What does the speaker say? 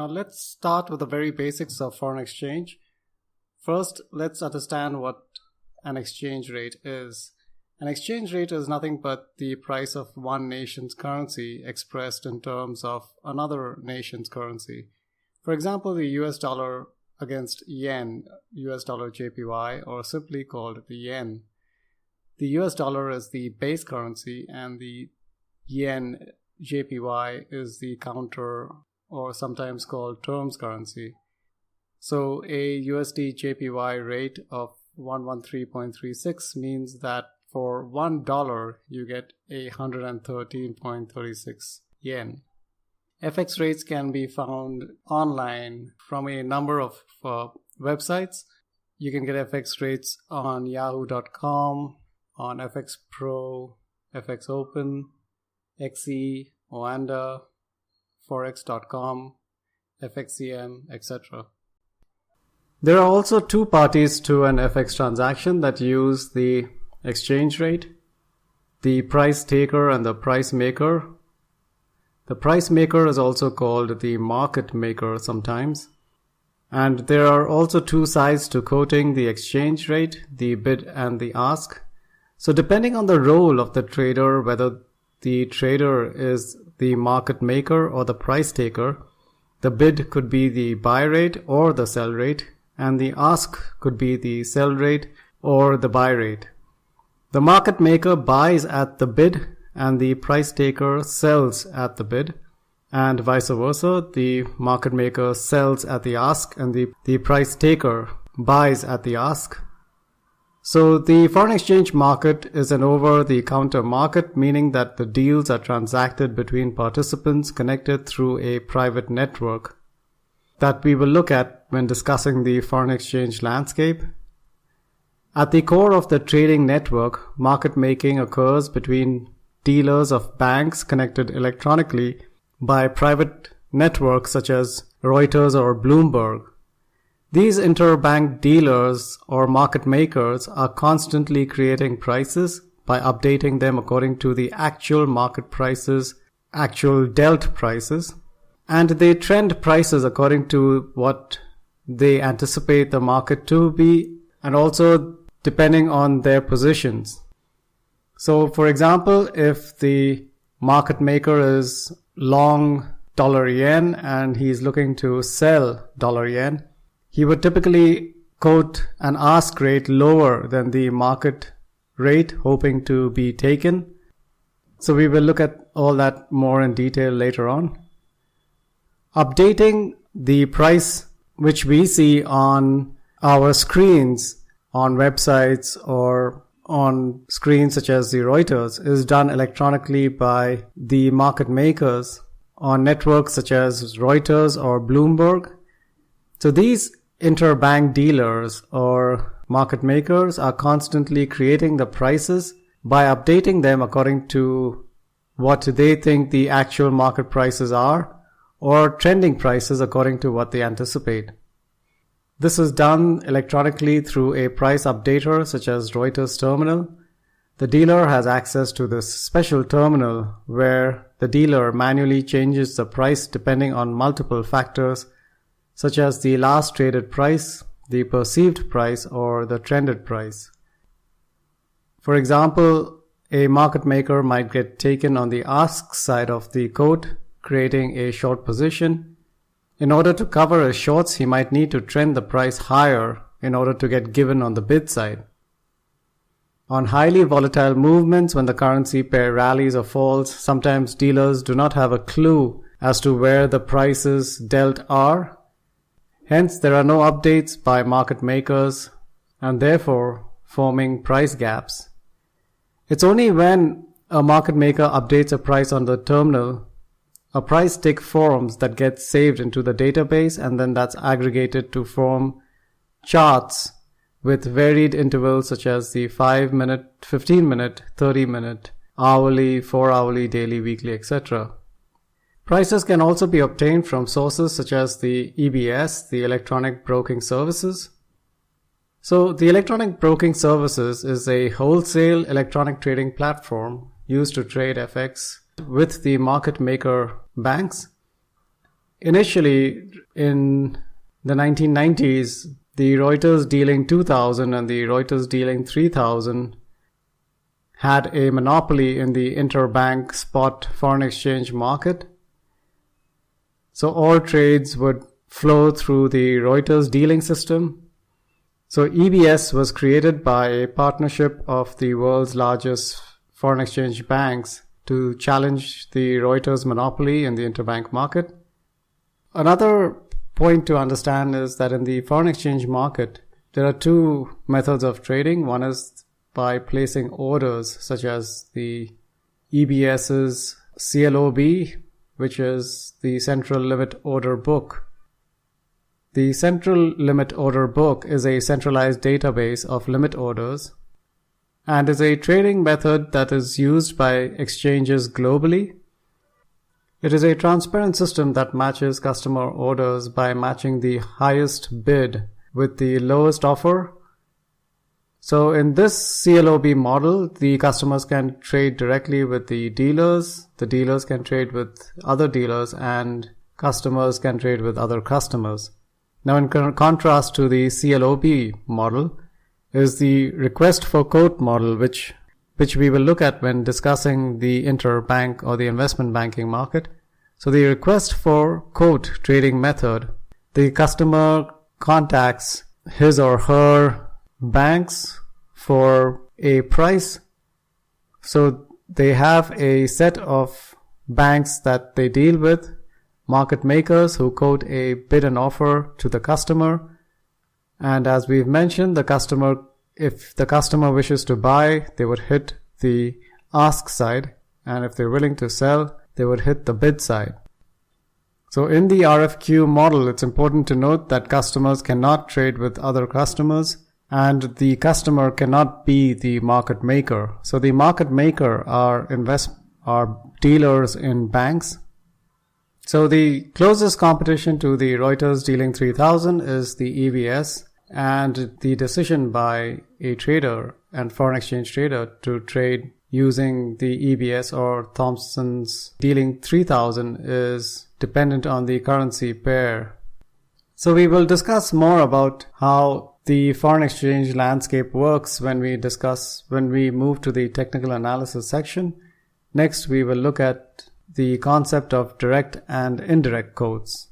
Let's start with the very basics of foreign exchange. First, let's understand what an exchange rate is. An exchange rate is nothing but the price of one nation's currency expressed in terms of another nation's currency. For example, the US dollar against yen, US dollar JPY, or simply called the yen. The US dollar is the base currency and the yen JPY is the counter, or sometimes called terms currency. So a USD JPY rate of 113.36 means that for $1 you get 113.36 yen. FX rates can be found online from a number of websites. You can get FX rates on yahoo.com, on FX Pro, FX Open, XE, Oanda, Forex.com, FXCM, etc. There are also two parties to an FX transaction that use the exchange rate: the price taker and the price maker. The price maker is also called the market maker sometimes. And there are also two sides to quoting the exchange rate, the bid and the ask. So depending on the role of the trader, whether the trader is the market maker or the price taker, the bid could be the buy rate or the sell rate, and the ask could be the sell rate or the buy rate. The market maker buys at the bid and the price taker sells at the bid, and vice versa. The market maker sells at the ask and the price taker buys at the ask. So the foreign exchange market is an over-the-counter market, meaning that the deals are transacted between participants connected through a private network that we will look at when discussing the foreign exchange landscape. At the core of the trading network, market making occurs between dealers of banks connected electronically by private networks such as Reuters or Bloomberg. These interbank dealers or market makers are constantly creating prices by updating them according to the actual market prices, actual dealt prices, and they trend prices according to what they anticipate the market to be, and also depending on their positions. So for example, if the market maker is long dollar yen and he's looking to sell dollar yen, he would typically quote an ask rate lower than the market rate, hoping to be taken. So we will look at all that more in detail later on. Updating the price which we see on our screens, on websites or on screens such as the Reuters, is done electronically by the market makers on networks such as Reuters or Bloomberg. So these interbank dealers or market makers are constantly creating the prices by updating them according to what they think the actual market prices are, or trending prices according to what they anticipate. This is done electronically through a price updater such as Reuters terminal. The dealer has access to this special terminal where the dealer manually changes the price depending on multiple factors such as the last traded price, the perceived price, or the trended price. For example, a market maker might get taken on the ask side of the quote, creating a short position. In order to cover his shorts, he might need to trend the price higher in order to get given on the bid side. On highly volatile movements, when the currency pair rallies or falls, sometimes dealers do not have a clue as to where the prices dealt are. Hence, there are no updates by market makers and therefore forming price gaps. It's only when a market maker updates a price on the terminal, a price tick forms that gets saved into the database, and then that's aggregated to form charts with varied intervals such as the 5-minute, 15-minute, 30-minute, hourly, 4-hourly, daily, weekly, etc. Prices can also be obtained from sources such as the EBS, the Electronic Broking Services. So the Electronic Broking Services is a wholesale electronic trading platform used to trade FX with the market maker banks. initially in the 1990s, the Reuters Dealing 2000 and the Reuters Dealing 3000 had a monopoly in the interbank spot foreign exchange market. So all trades would flow through the Reuters dealing system. So EBS was created by a partnership of the world's largest foreign exchange banks to challenge the Reuters monopoly in the interbank market. Another point to understand is that in the foreign exchange market, there are two methods of trading. One is by placing orders, such as the EBS's CLOB, which is the Central Limit Order Book. The Central Limit Order Book is a centralized database of limit orders and is a trading method that is used by exchanges globally. It is a transparent system that matches customer orders by matching the highest bid with the lowest offer. So in this CLOB model, the customers can trade directly with the dealers can trade with other dealers, and customers can trade with other customers. Now, in contrast to the CLOB model is the request for quote model, which we will look at when discussing the interbank or the investment banking market. So the request for quote trading method, the customer contacts his or her banks for a price. So they have a set of banks that they deal with, market makers who quote a bid and offer to the customer. And as we've mentioned, if the customer wishes to buy, they would hit the ask side. And if they're willing to sell, they would hit the bid side. So in the RFQ model, it's important to note that customers cannot trade with other customers, and the customer cannot be the market maker. So the market maker are dealers in banks. So the closest competition to the Reuters Dealing 3000 is the EBS, and the decision by a trader and foreign exchange trader to trade using the EBS or Thomson's Dealing 3000 is dependent on the currency pair. So we will discuss more about how the foreign exchange landscape works when we move to the technical analysis section. Next, we will look at the concept of direct and indirect quotes.